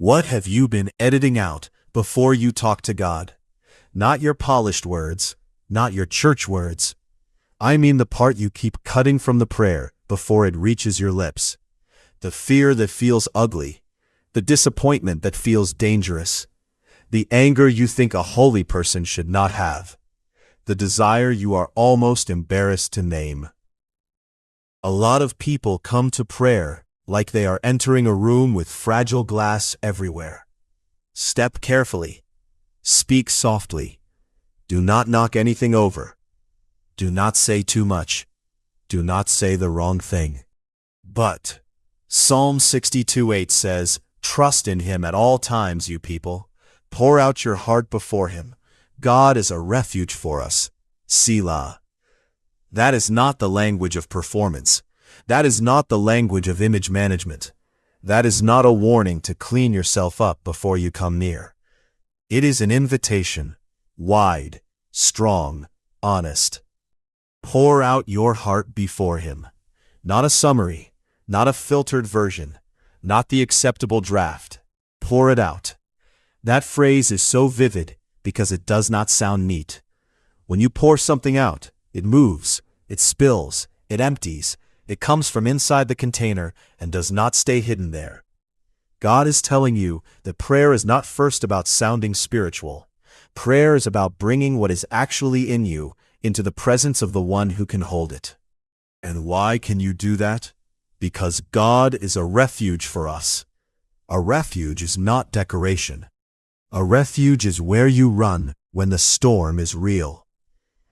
What have you been editing out before you talk to God? Not your polished words, not your church words. I mean the part you keep cutting from the prayer before it reaches your lips. The fear that feels ugly, the disappointment that feels dangerous, the anger you think a holy person should not have, the desire you are almost embarrassed to name. A lot of people come to prayer like they are entering a room with fragile glass everywhere. Step carefully. Speak softly. Do not knock anything over. Do not say too much. Do not say the wrong thing. But Psalm 62:8 says, "Trust in him at all times, you people. Pour out your heart before him. God is a refuge for us. Selah." That is not the language of performance. That is not the language of image management. That is not a warning to clean yourself up before you come near. It is an invitation, wide, strong, honest. Pour out your heart before him. Not a summary, not a filtered version, not the acceptable draft. Pour it out. That phrase is so vivid because it does not sound neat. When you pour something out, it moves, it spills, it empties. It comes from inside the container and does not stay hidden there. God is telling you that prayer is not first about sounding spiritual. Prayer is about bringing what is actually in you into the presence of the one who can hold it. And why can you do that? Because God is a refuge for us. A refuge is not decoration. A refuge is where you run when the storm is real.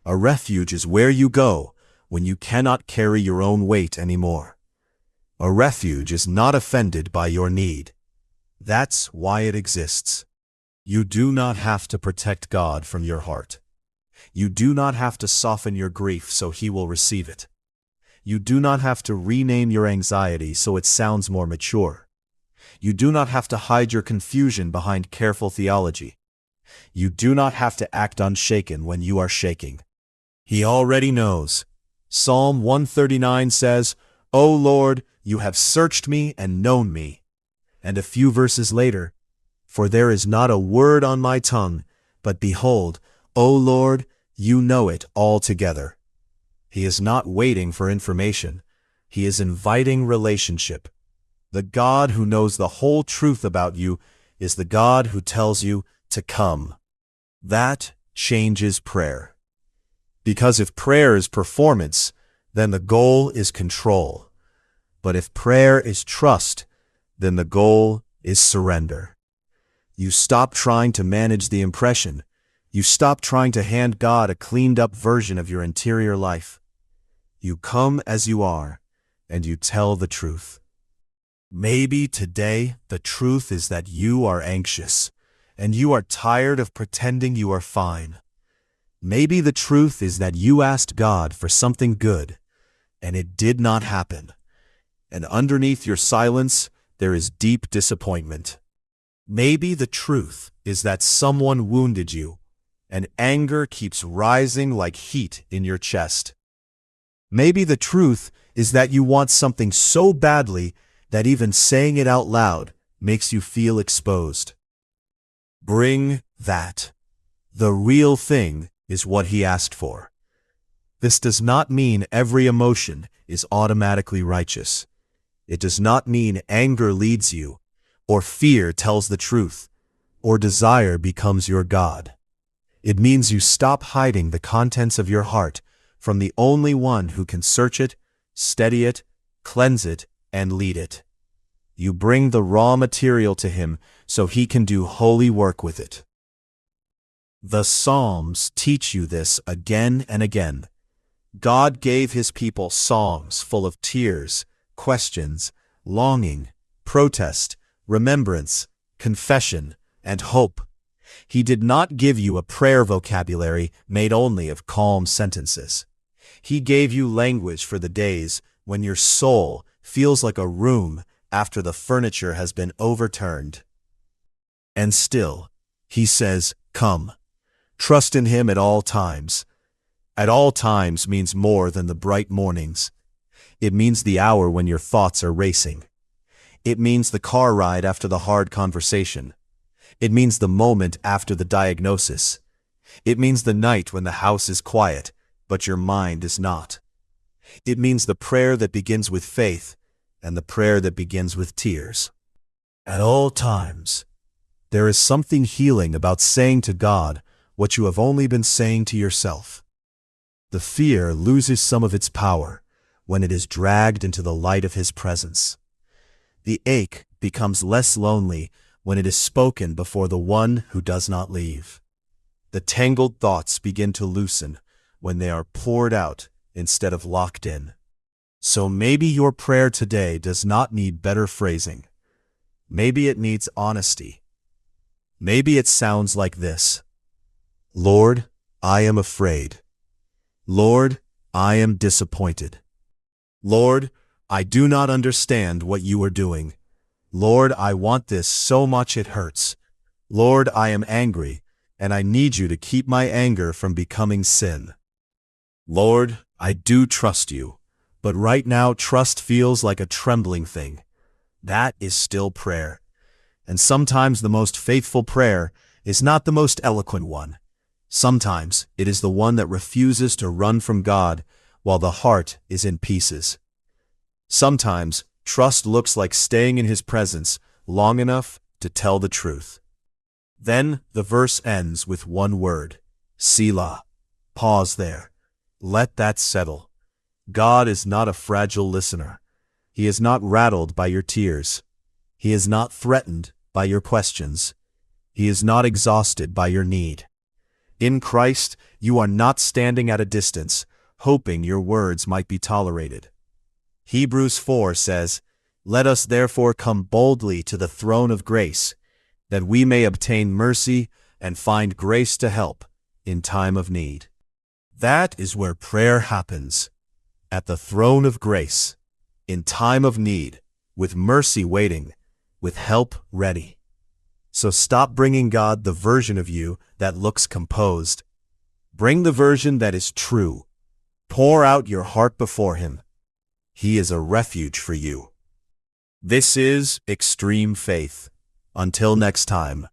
A refuge is where you go when you cannot carry your own weight anymore. A refuge is not offended by your need. That's why it exists. You do not have to protect God from your heart. You do not have to soften your grief so he will receive it. You do not have to rename your anxiety so it sounds more mature. You do not have to hide your confusion behind careful theology. You do not have to act unshaken when you are shaking. He already knows. Psalm 139 says, "O Lord, you have searched me and known me." And a few verses later, "For there is not a word on my tongue, but behold, O Lord, you know it altogether." He is not waiting for information. He is inviting relationship. The God who knows the whole truth about you is the God who tells you to come. That changes prayer. Because if prayer is performance, then the goal is control. But if prayer is trust, then the goal is surrender. You stop trying to manage the impression. You stop trying to hand God a cleaned-up version of your interior life. You come as you are, and you tell the truth. Maybe today the truth is that you are anxious, and you are tired of pretending you are fine. Maybe the truth is that you asked God for something good, and it did not happen. And underneath your silence, there is deep disappointment. Maybe the truth is that someone wounded you, and anger keeps rising like heat in your chest. Maybe the truth is that you want something so badly that even saying it out loud makes you feel exposed. Bring that. The real thing is what he asked for. This does not mean every emotion is automatically righteous. It does not mean anger leads you, or fear tells the truth, or desire becomes your God. It means you stop hiding the contents of your heart from the only one who can search it, steady it, cleanse it, and lead it. You bring the raw material to him so he can do holy work with it. The Psalms teach you this again and again. God gave his people psalms full of tears, questions, longing, protest, remembrance, confession, and hope. He did not give you a prayer vocabulary made only of calm sentences. He gave you language for the days when your soul feels like a room after the furniture has been overturned. And still, he says, come. Trust in him at all times. At all times means more than the bright mornings. It means the hour when your thoughts are racing. It means the car ride after the hard conversation. It means the moment after the diagnosis. It means the night when the house is quiet, but your mind is not. It means the prayer that begins with faith and the prayer that begins with tears. At all times, there is something healing about saying to God what you have only been saying to yourself. The fear loses some of its power when it is dragged into the light of His presence. The ache becomes less lonely when it is spoken before the one who does not leave. The tangled thoughts begin to loosen when they are poured out instead of locked in. So maybe your prayer today does not need better phrasing. Maybe it needs honesty. Maybe it sounds like this: Lord, I am afraid. Lord, I am disappointed. Lord, I do not understand what you are doing. Lord, I want this so much it hurts. Lord, I am angry, and I need you to keep my anger from becoming sin. Lord, I do trust you, but right now trust feels like a trembling thing. That is still prayer. And sometimes the most faithful prayer is not the most eloquent one. Sometimes it is the one that refuses to run from God while the heart is in pieces. Sometimes trust looks like staying in His presence long enough to tell the truth. Then the verse ends with one word: Selah. Pause there. Let that settle. God is not a fragile listener. He is not rattled by your tears. He is not threatened by your questions. He is not exhausted by your need. In Christ, you are not standing at a distance, hoping your words might be tolerated. Hebrews 4 says, "Let us therefore come boldly to the throne of grace, that we may obtain mercy and find grace to help in time of need." That is where prayer happens, at the throne of grace, in time of need, with mercy waiting, with help ready. So stop bringing God the version of you that looks composed. Bring the version that is true. Pour out your heart before Him. He is a refuge for you. This is Extreme Faith. Until next time.